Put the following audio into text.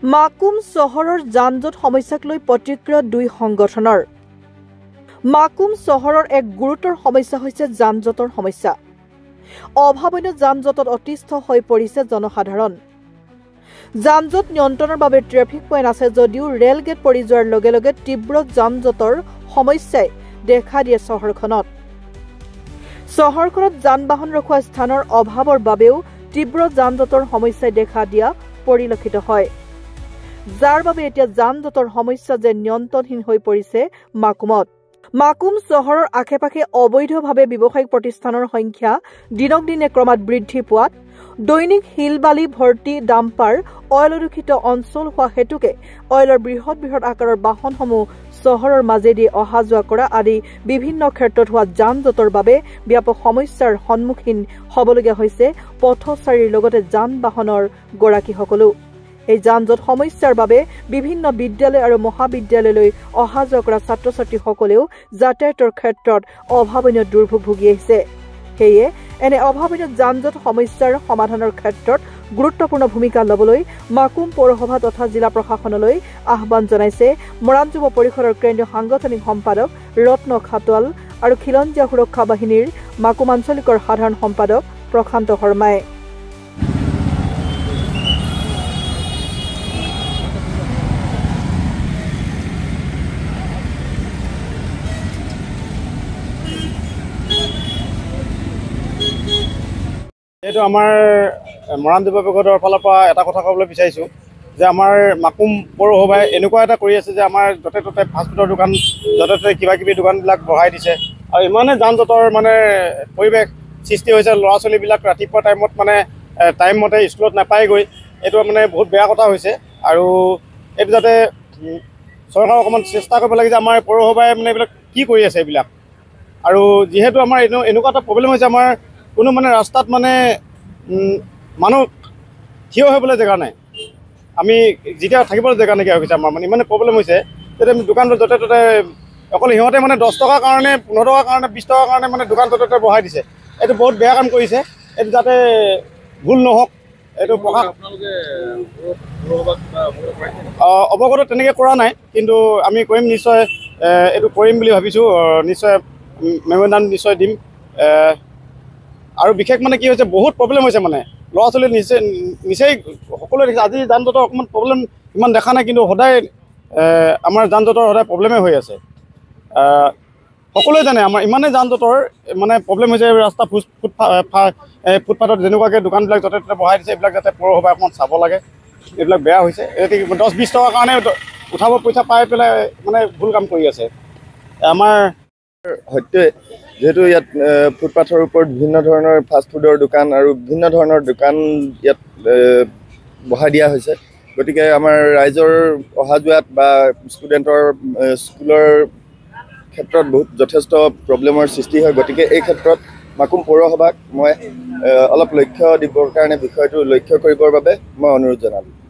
মাকুম চহৰৰ যান-জঁট সমস্যাক লৈ প্ৰতিক্ৰিয়া দুই সংগঠনৰ। মাকুম চহৰৰ এক গুৰুতৰ সমস্যা হৈছে যান-জঁটৰ সমস্যা। অভাৱনীয় যান-জঁটত অতিষ্ঠ হৈ পৰিছে জনসাধাৰণ। যান-জঁট নিয়ন্ত্ৰণৰ বাবে ট্ৰেফিক পইণ্ট আছে যদিও ৰেল গেট পৰি যোৱাৰ লগে লগে তীব্ৰ যান-জঁটৰ সমস্যাই দেখা দিয়ে চহৰখনত। চহৰখনত যান-বাহন ৰখোৱা স্থানৰ অভাৱৰ বাবেও তীব্ৰ যান-জঁটৰ সমস্যাই দেখা দিয়া পৰিলক্ষিত হয়, যাৰ বাবে এতিয়া যান-জঁটৰ সমস্যা যে নিয়ন্ত্ৰণহীন হৈ পৰিছে মাকুমত। মাকুম চহৰৰ আশে-পাশে অবৈধভাৱে ব্যৱসায়িক প্ৰতিষ্ঠানৰ সংখ্যা দিনক দিনে ক্ৰমাৎ বৃদ্ধি পোৱাত দৈনিক শিল বালি ভৰ্তি ডাম্পাৰ অইল দূষিত অঞ্চল হোৱা হেতুকে অইলৰ বৃহৎ বৃহৎ আকাৰৰ বাহনসমূহ চহৰৰ মাজেদি অহা যোৱা কৰা আদি বিভিন্ন ক্ষেত্ৰত হোৱা যান-জঁটৰ বাবে ব্যাপক সমস্যাৰ সন্মুখীন হ'বলগীয়া হৈছে পথচাৰীৰ লগতে যান-বাহনৰ গৰাকীসকলো। এই যান-জঁট সমস্যাৰ বাবে বিভিন্ন বিদ্যালয় আৰু মহাবিদ্যালয়লৈ অহা যোৱা কৰা ছাত্ৰ-ছাত্ৰীসকলেও যাতায়াতৰ ক্ষেত্ৰত অভাৱনীয় দুৰ্ভোগ ভুগি আহিছে। সেয়ে এনে অভাৱনীয় যান-জঁট সমস্যাৰ সমাধানৰ ক্ষেত্ৰত গুৰুত্বপূৰ্ণ ভূমিকা ল'বলৈ মাকুম পৌৰসভা তথা জিলা প্ৰশাসনলৈ আহ্বান জনাইছে মৰাণ যুৱ পৰিষদৰ কেন্দ্ৰীয় সাংগঠনিক সম্পাদক ৰত্ন খাটোৱাল আৰু খিলঞ্জীয়া সুৰক্ষা বাহিনীৰ মাকুম আঞ্চলিকৰ সাধাৰণ সম্পাদক প্ৰশান্ত শৰ্মাই। এইটো আমাৰ মৰাণ যুৱ পৰিষদৰ ফালৰ পৰা এটা কথা ক'বলৈ বিচাৰিছোঁ যে আমাৰ মাকুম পৌৰসভাই এনেকুৱা এটা কৰি আছে যে আমাৰ য'তে ত'তে ফাষ্টফুডৰ দোকান, য'তে ত'তে কিবাকিবি দোকানবিলাক বঢ়াই দিছে আৰু ইমানে যান-জঁটৰ মানে পৰিৱেশ সৃষ্টি হৈছে। ল'ৰা ছোৱালীবিলাক ৰাতিপুৱা টাইমত মানে টাইম মতে স্কুলত নাপায়গৈ। এইটো মানে বহুত বেয়া কথা হৈছে আৰু এইটো যাতে চৰকাৰে অকণমান চেষ্টা কৰিব লাগে যে আমাৰ পৌৰসভাই মানে এইবিলাক কি কৰি আছে এইবিলাক। আৰু যিহেতু আমাৰ এনেকুৱা এটা প্ৰব্লেম হৈছে, আমাৰ কোনো মানে ৰাস্তাত মানে মানুহ থিয় হ'বলৈ জেগা নাই। আমি যেতিয়া থাকিবলৈ জেগা নাইকিয়া হৈ গৈছে আমাৰ মানে ইমানে প্ৰব্লেম হৈছে যাতে দোকানটো য'তে ত'তে অকল সিহঁতে মানে 10 টকাৰ কাৰণে 15 টকাৰ কাৰণে 20 টকাৰ কাৰণে মানে দোকান য'তে ত'তে বঢ়াই দিছে। এইটো বহুত বেয়া কাম কৰিছে। এইটো যাতে ভুল নহওক, এইটো অৱগত তেনেকৈ কৰা নাই, কিন্তু আমি কৰিম নিশ্চয়, এইটো কৰিম বুলি ভাবিছোঁ। নিশ্চয় মেম'ৰেণ্ডাম নিশ্চয় দিম। আৰু বিশেষ মানে কি হৈছে, বহুত প্ৰব্লেম হৈছে মানে ল'ৰা ছোৱালী নিচেই সকলোৱে দেখিছে। আজি যান-জঁটৰ অকণমান প্ৰব্লেম ইমান দেখা নাই, কিন্তু সদায় আমাৰ যান-জঁটৰ সদায় প্ৰব্লেমে হৈ আছে। সকলোৱে জানে আমাৰ ইমানেই যান-জঁটৰ মানে প্ৰব্লেম হৈছে। ৰাস্তা ফুটপাথত যেনেকুৱাকৈ দোকানবিলাক য'তে ত'তে বঢ়াই দিছে, এইবিলাক যাতে পৌৰসভাই অকণমান চাব লাগে। এইবিলাক বেয়া হৈছে। 10-20 টকাৰ কাৰণে উঠাব পইচা পাই পেলাই মানে ভুল কাম কৰি আছে আমাৰ সৈতে। যিহেতু ইয়াত ফুটপাথৰ ওপৰত বিভিন্ন ধৰণৰ ফাষ্টফুডৰ দোকান আৰু বিভিন্ন ধৰণৰ দোকান ইয়াত বঢ়াই দিয়া হৈছে, গতিকে আমাৰ ৰাইজৰ অহা যোৱাত বা ষ্টুডেণ্টৰ স্কুলৰ ক্ষেত্ৰত যথেষ্ট প্ৰব্লেমৰ সৃষ্টি হয়। গতিকে এই ক্ষেত্ৰত মাকুম পৌৰসভাক মই অলপ লক্ষ্য দিবৰ কাৰণে বিষয়টো লক্ষ্য কৰিবৰ বাবে মই অনুৰোধ জনালোঁ।